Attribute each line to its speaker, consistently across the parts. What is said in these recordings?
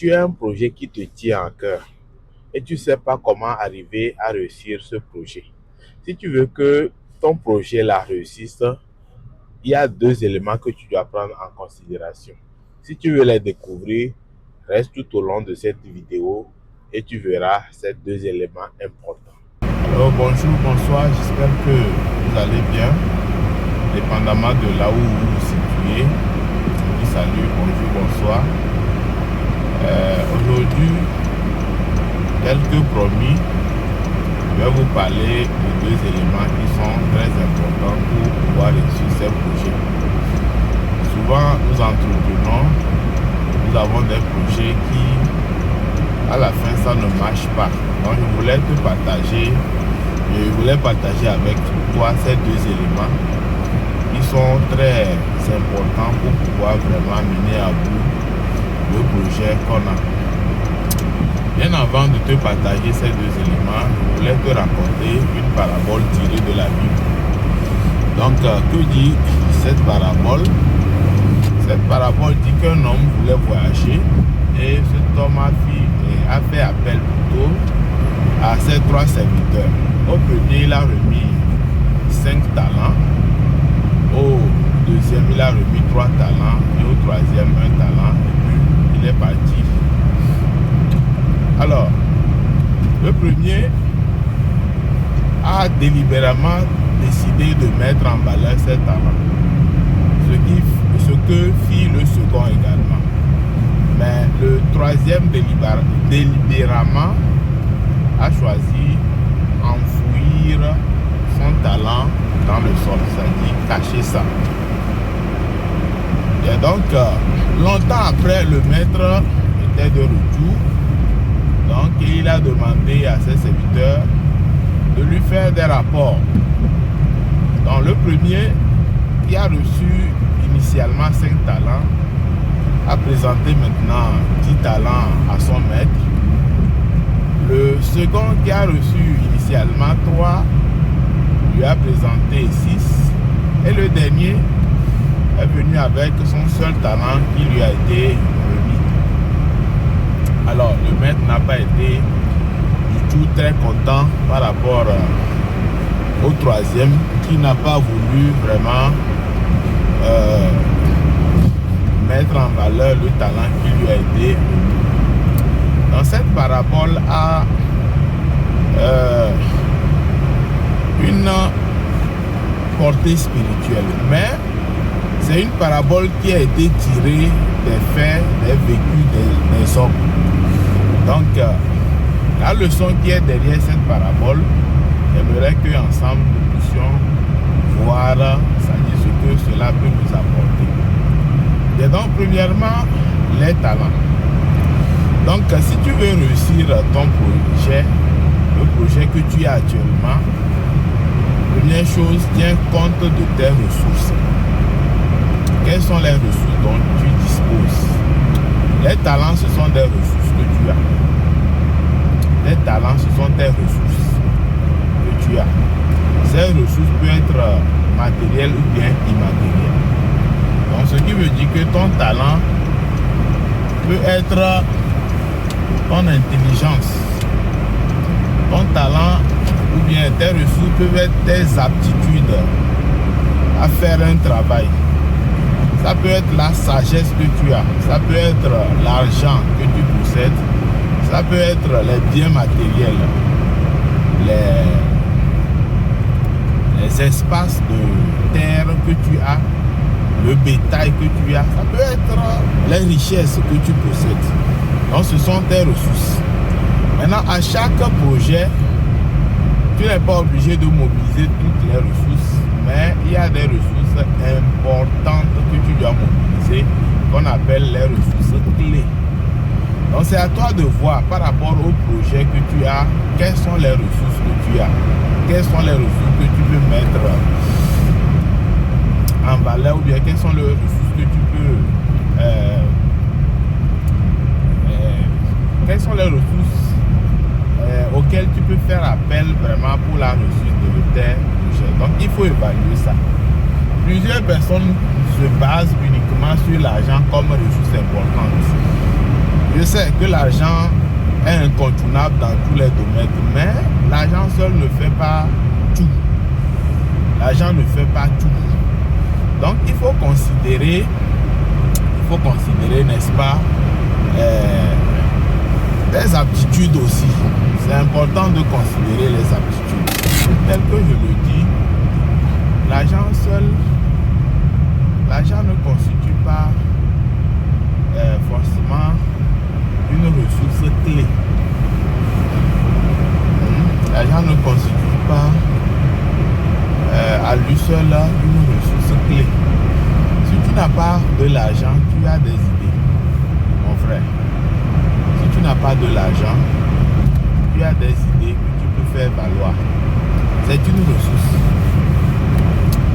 Speaker 1: tu as un projet qui te tient à cœur et tu ne sais pas comment arriver à réussir ce projet. Si tu veux que ton projet la réussisse, il y a deux éléments que tu dois prendre en considération. Si tu veux les découvrir, reste tout au long de cette vidéo et tu verras ces deux éléments importants. Alors bonjour, bonsoir, j'espère que vous allez bien, dépendamment de là où vous vous situez. Je vous salue, bonjour, bonsoir. Aujourd'hui, tel que promis, je vais vous parler de deux éléments qui sont très importants pour pouvoir réussir ces projets. Souvent, nous entreprenons, nous avons des projets qui, à la fin, ça ne marche pas. Donc, je voulais partager avec toi ces deux éléments qui sont très importants pour pouvoir vraiment mener à bout le projet qu'on a. Bien avant de te partager ces deux éléments, je voulais te raconter une parabole tirée de la Bible. Donc, que dit cette parabole? Cette parabole dit qu'un homme voulait voyager et cet homme a fait appel plutôt à ses trois serviteurs. Au premier, il a remis 5 talents. Au deuxième, il a remis 3 talents. Et au troisième, 1 talent. Et puis, il est parti. Alors, le premier a délibérément décidé de mettre en valeur ses talents. Ce que fit le second également. Mais le troisième délibérément a choisi enfouir son talent dans le sol, c'est-à-dire cacher ça. Et donc, longtemps après, le maître était de retour. Donc, il a demandé à ses serviteurs de lui faire des rapports. Donc, le premier, qui a reçu initialement 5 talents, a présenté maintenant 10 talents à son maître. Le second, qui a reçu initialement 3, lui a présenté 6. Et le dernier est venu avec son seul talent qui lui a été remis. Alors, le maître n'a pas été du tout très content par rapport au troisième qui n'a pas voulu vraiment mettre en valeur le talent qui lui a été remis. Dans cette parabole a une portée spirituelle, mais c'est une parabole qui a été tirée des faits, des vécus des hommes. Donc, la leçon qui est derrière cette parabole, j'aimerais qu'ensemble nous puissions voir, c'est-à-dire ce que cela peut nous apporter. Et donc, premièrement, les talents. Donc, si tu veux réussir ton projet, le projet que tu as actuellement, première chose, tiens compte de tes ressources. Quelles sont les ressources dont tu disposes? Les talents, ce sont des ressources que tu as. Les talents, ce sont tes ressources que tu as. Ces ressources peuvent être matérielles ou bien immatérielles. Donc, ce qui veut dire que ton talent peut être ton intelligence. Ton talent ou bien tes ressources peuvent être tes aptitudes à faire un travail. Ça peut être la sagesse que tu as. Ça peut être l'argent que tu possèdes. Ça peut être les biens matériels. Les espaces de terre que tu as. Le bétail que tu as. Ça peut être les richesses que tu possèdes. Donc ce sont tes ressources. Maintenant, à chaque projet, tu n'es pas obligé de mobiliser toutes les ressources. Mais il y a des ressources importantes que tu dois mobiliser, qu'on appelle les ressources clés. Donc c'est à toi de voir par rapport au projet que tu as, quelles sont les ressources que tu as, quelles sont les ressources que tu peux mettre en valeur, ou bien quelles sont les ressources que tu peux quelles sont les ressources auxquelles tu peux faire appel vraiment pour la réussite de tes projets. Donc il faut évaluer ça. Plusieurs personnes se basent uniquement sur l'argent comme ressource importante. Je sais que l'argent est incontournable dans tous les domaines, mais l'argent seul ne fait pas tout. L'argent ne fait pas tout. Donc il faut considérer, n'est-ce pas, les aptitudes aussi. C'est important de considérer les aptitudes. Tel que je le dis, l'argent seul, l'argent ne constitue pas forcément une ressource clé. L'argent ne constitue pas à lui seul une ressource clé. Si tu n'as pas de l'argent, tu as des idées, mon frère. Si tu n'as pas de l'argent, tu as des idées que tu peux faire valoir. C'est une ressource.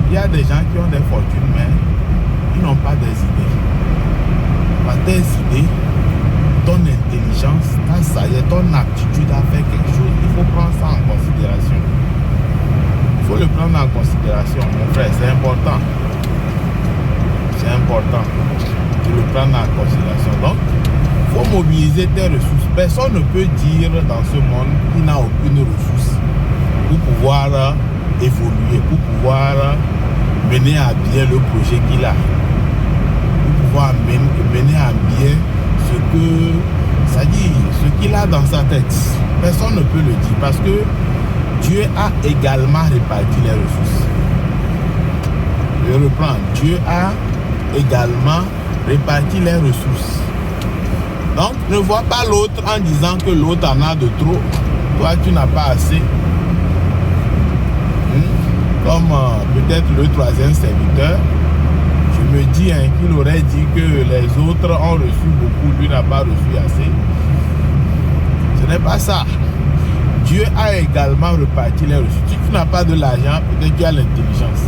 Speaker 1: Il y a des gens qui ont des fortunes, mais ils n'ont pas des idées. Tes idées, ton intelligence, ta sagesse, ton aptitude à faire quelque chose, il faut prendre ça en considération. Il faut le prendre en considération, mon frère, c'est important. C'est important de le prendre en considération. Donc, il faut mobiliser tes ressources. Personne ne peut dire dans ce monde qu'il n'a aucune ressource pour pouvoir évoluer, pour pouvoir mener à bien le projet qu'il a. Mener à bien ce qu'il a dans sa tête. Personne ne peut le dire parce que Dieu a également réparti les ressources. Je reprends. Dieu a également réparti les ressources. Donc ne vois pas l'autre en disant que l'autre en a de trop. Toi tu n'as pas assez. Comme peut-être le troisième serviteur. Je me dis qu'il aurait dit que les autres ont reçu beaucoup, lui n'a pas reçu assez. Ce n'est pas ça. Dieu a également reparti les ressources. Si tu n'as pas de l'argent, peut-être tu as l'intelligence.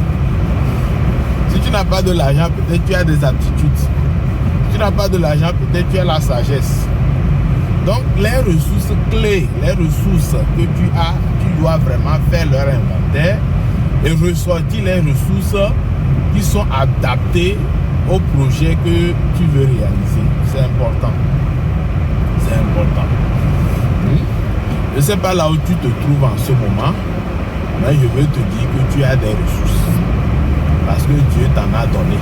Speaker 1: Si tu n'as pas de l'argent, peut-être tu as des aptitudes. Si tu n'as pas de l'argent, peut-être tu as la sagesse. Donc les ressources clés, les ressources que tu as, tu dois vraiment faire leur inventaire et ressortir les ressources qui sont adaptés au projet que tu veux réaliser. C'est important. C'est important. Je ne sais pas là où tu te trouves en ce moment, mais je veux te dire que tu as des ressources. Parce que Dieu t'en a donné.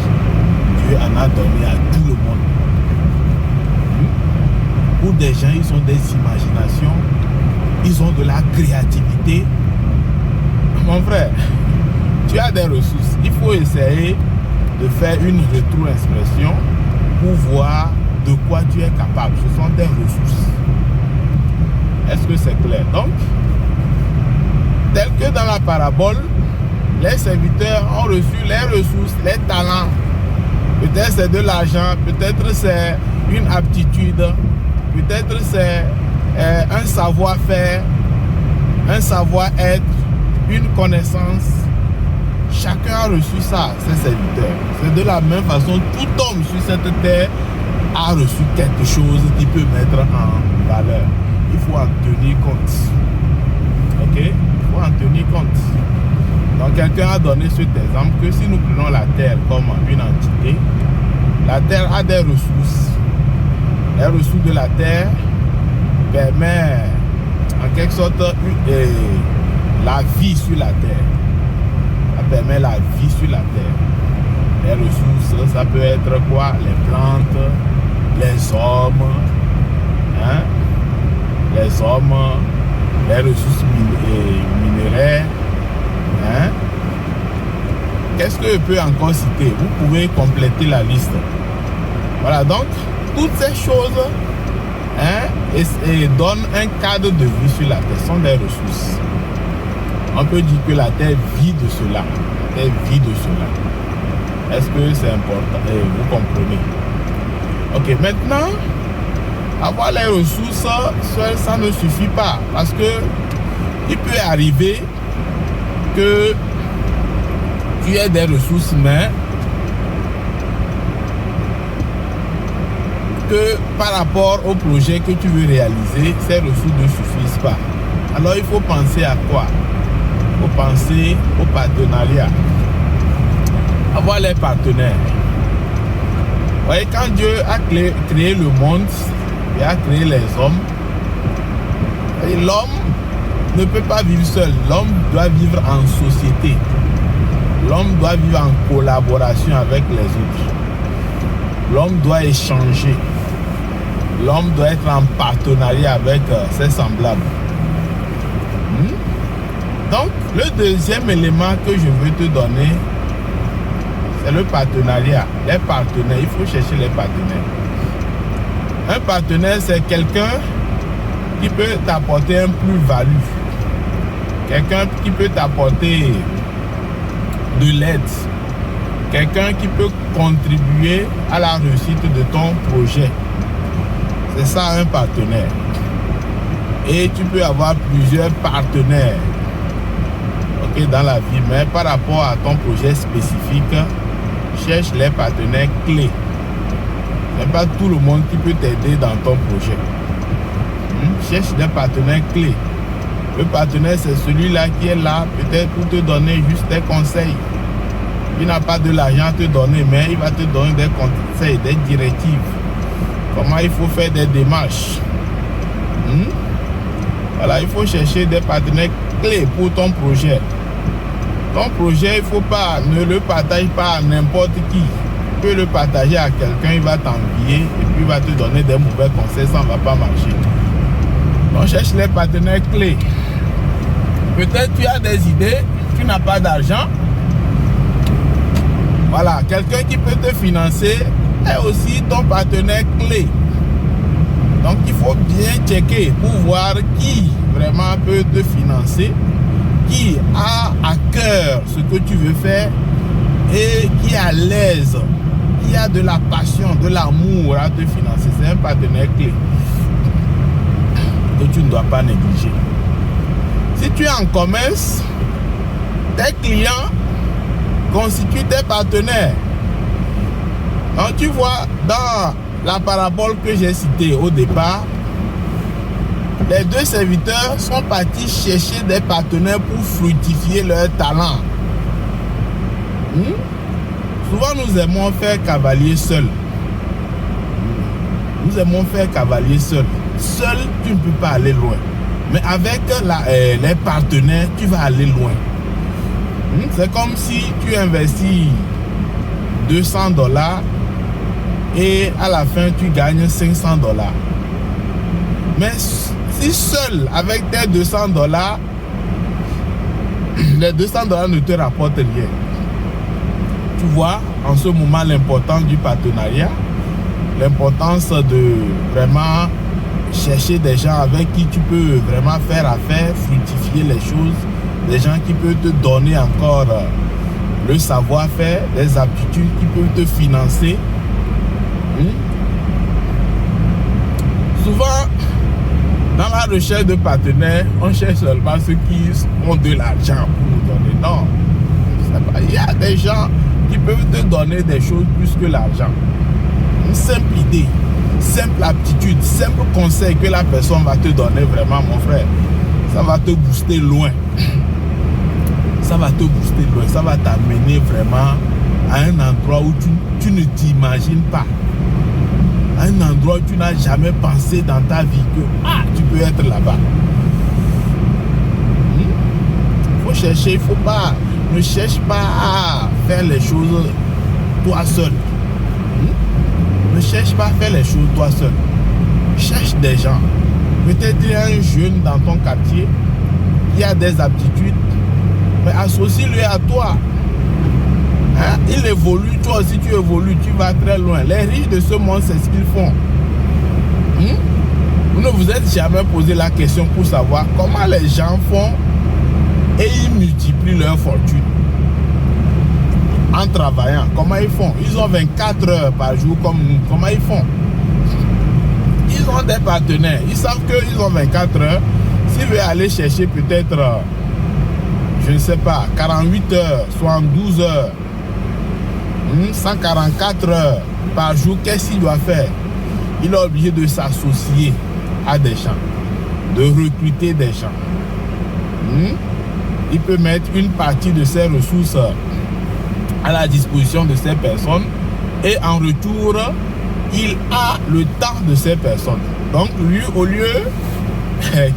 Speaker 1: Dieu en a donné à tout le monde. Pour des gens, ils ont des imaginations, ils ont de la créativité. Mon frère, tu as des ressources. Il faut essayer de faire une rétro-expression pour voir de quoi tu es capable. Ce sont des ressources. Est-ce que c'est clair? Donc, tel que dans la parabole, les serviteurs ont reçu les ressources, les talents. Peut-être c'est de l'argent, peut-être c'est une aptitude, peut-être c'est un savoir-faire, un savoir-être, une connaissance. Chacun a reçu ça, ses serviteurs. C'est de la même façon, tout homme sur cette terre a reçu quelque chose qui peut mettre en valeur. Il faut en tenir compte. Ok? Il faut en tenir compte. Donc quelqu'un a donné cet exemple que si nous prenons la terre comme une entité, la terre a des ressources. Les ressources de la terre permettent en quelque sorte la vie sur la terre. Ça permet la vie sur la terre. Les ressources, ça peut être quoi? Les plantes, les hommes, hein? Les hommes, les ressources minéraires. Hein? Qu'est-ce que je peux encore citer? Vous pouvez compléter la liste. Voilà, donc toutes ces choses, hein, et donnent un cadre de vie sur la terre. Ce sont des ressources. On peut dire que la terre vit de cela. La terre vit de cela. Est-ce que c'est important? Vous comprenez? Ok, maintenant, avoir les ressources seul, ça ne suffit pas. Parce que il peut arriver que tu aies des ressources, mais que par rapport au projet que tu veux réaliser, ces ressources ne suffisent pas. Alors il faut penser à quoi? Il faut penser au partenariat. Avoir les partenaires. Vous voyez, quand Dieu a créé le monde, Il a créé les hommes. Et l'homme ne peut pas vivre seul. L'homme doit vivre en société. L'homme doit vivre en collaboration avec les autres. L'homme doit échanger. L'homme doit être en partenariat avec ses semblables. Donc, le deuxième élément que je veux te donner, c'est le partenariat. Les partenaires, il faut chercher les partenaires. Un partenaire, c'est quelqu'un qui peut t'apporter un plus-value. Quelqu'un qui peut t'apporter de l'aide. Quelqu'un qui peut contribuer à la réussite de ton projet. C'est ça un partenaire. Et tu peux avoir plusieurs partenaires dans la vie, mais par rapport à ton projet spécifique, cherche les partenaires clés. Ce n'est pas tout le monde qui peut t'aider dans ton projet. Cherche des partenaires clés. Le partenaire, c'est celui-là qui est là peut-être pour te donner juste des conseils. Il n'a pas de l'argent à te donner, mais il va te donner des conseils, des directives. Comment il faut faire des démarches. Voilà, il faut chercher des partenaires clés pour ton projet. Ton projet, il faut pas, ne le partage pas à n'importe qui. Tu peux le partager à quelqu'un, il va t'envier et puis il va te donner des mauvais conseils, ça ne va pas marcher. Donc cherche les partenaires clés. Peut-être tu as des idées, tu n'as pas d'argent. Voilà, quelqu'un qui peut te financer est aussi ton partenaire clé. Donc il faut bien checker pour voir qui vraiment peut te financer, qui a à cœur ce que tu veux faire et qui est à l'aise, qui a de la passion, de l'amour à te financer. C'est un partenaire clé que tu ne dois pas négliger. Si tu es en commerce, tes clients constituent tes partenaires. Donc tu vois, dans la parabole que j'ai citée au départ, les deux serviteurs sont partis chercher des partenaires pour fructifier leur talent. Souvent nous aimons faire cavalier seul. Nous aimons faire cavalier seul. Seul, tu ne peux pas aller loin. Mais avec les partenaires, tu vas aller loin. C'est comme si tu investis $200 et à la fin, tu gagnes $500. Mais si seul, avec tes $200, les $200 ne te rapportent rien. Tu vois, en ce moment, l'importance du partenariat, l'importance de vraiment chercher des gens avec qui tu peux vraiment faire affaire, fructifier les choses, des gens qui peuvent te donner encore le savoir-faire, des aptitudes qui peuvent te financer. Souvent, dans la recherche de partenaires, on cherche seulement ceux qui ont de l'argent pour nous donner. Non, il y a des gens qui peuvent te donner des choses plus que l'argent. Une simple idée, simple aptitude, simple conseil que la personne va te donner, vraiment mon frère, ça va te booster loin. Ça va te booster loin, ça va t'amener vraiment à un endroit où tu ne t'imagines pas. À un endroit où tu n'as jamais pensé dans ta vie que tu peux être là-bas. Il faut chercher, il faut pas, ne cherche pas à faire les choses toi seul. Ne cherche pas à faire les choses toi seul. Cherche des gens. Peut-être il y a un jeune dans ton quartier qui a des aptitudes, mais associe-le à toi. Il évolue, toi aussi tu évolues, tu vas très loin. Les riches de ce monde, c'est ce qu'ils font. Vous ne vous êtes jamais posé la question pour savoir comment les gens font et ils multiplient leur fortune en travaillant. Comment ils font? Ils ont 24 heures par jour comme nous. Comment ils font? Ils ont des partenaires. Ils savent qu'ils ont 24 heures. S'ils veulent aller chercher peut-être, je ne sais pas, 48 heures, 72 heures, 144 heures par jour, qu'est-ce qu'il doit faire? Il est obligé de s'associer à des gens, de recruter des gens. Il peut mettre une partie de ses ressources à la disposition de ces personnes et en retour, il a le temps de ces personnes. Donc lui, au lieu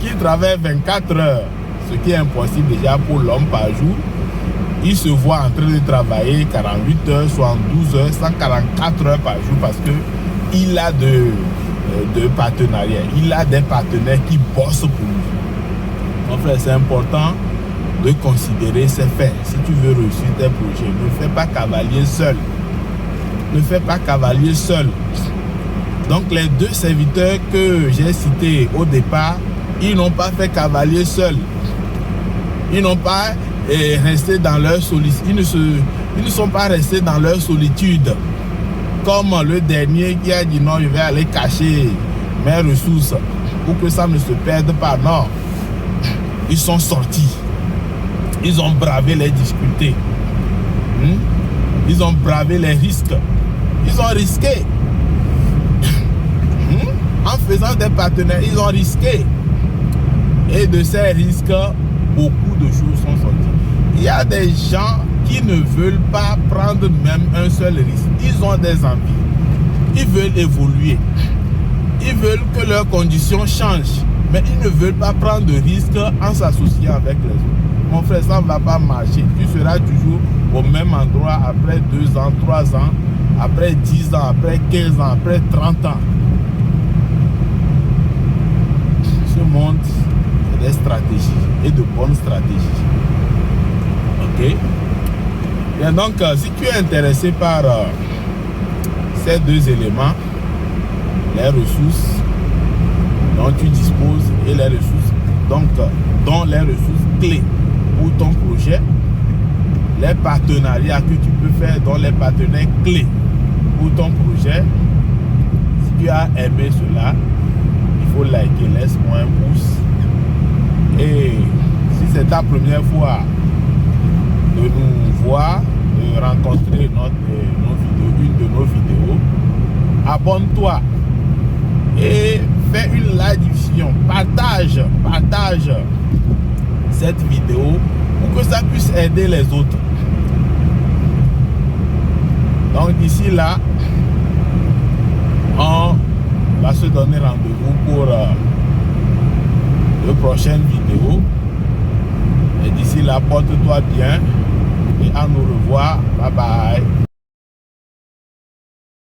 Speaker 1: qu'il travaille 24 heures, ce qui est impossible déjà pour l'homme par jour, il se voit en train de travailler 48 heures, 72 heures, 144 heures par jour parce que il a de partenariats. Il a des partenaires qui bossent pour lui. En fait, c'est important de considérer ces faits. Si tu veux réussir tes projets, ne fais pas cavalier seul. Ne fais pas cavalier seul. Donc les deux serviteurs que j'ai cités au départ, ils n'ont pas fait cavalier seul. Ils n'ont pas resté dans leur solitude. Ils ne sont pas restés dans leur solitude. Comme le dernier qui a dit non, je vais aller cacher mes ressources pour que ça ne se perde pas. Non. Ils sont sortis. Ils ont bravé les difficultés. Ils ont bravé les risques. Ils ont risqué. En faisant des partenaires, ils ont risqué. Et de ces risques, beaucoup de choses sont sorties. Il y a des gens qui ne veulent pas prendre même un seul risque. Ils ont des envies. Ils veulent évoluer. Ils veulent que leurs conditions changent. Mais ils ne veulent pas prendre de risques en s'associant avec les autres. Mon frère, ça ne va pas marcher. Tu seras toujours au même endroit après 2 ans, 3 ans, après 10 ans, après 15 ans, après 30 ans. Ce monde, c'est des stratégies et de bonnes stratégies. Ok? Bien, donc, si tu es intéressé par ces deux éléments, les ressources dont tu disposes et les ressources, donc, dont les ressources clés pour ton projet, les partenariats que tu peux faire, dont les partenaires clés pour ton projet, si tu as aimé cela, il faut liker, laisse-moi un pouce. Et si c'est ta première fois de nous voir, de rencontrer une de nos vidéos, abonne-toi et fais une like diffusion, partage cette vidéo pour que ça puisse aider les autres. Donc d'ici là, on va se donner rendez-vous pour de prochaines vidéos. Et d'ici là, porte-toi bien et à nous revoir. Bye bye.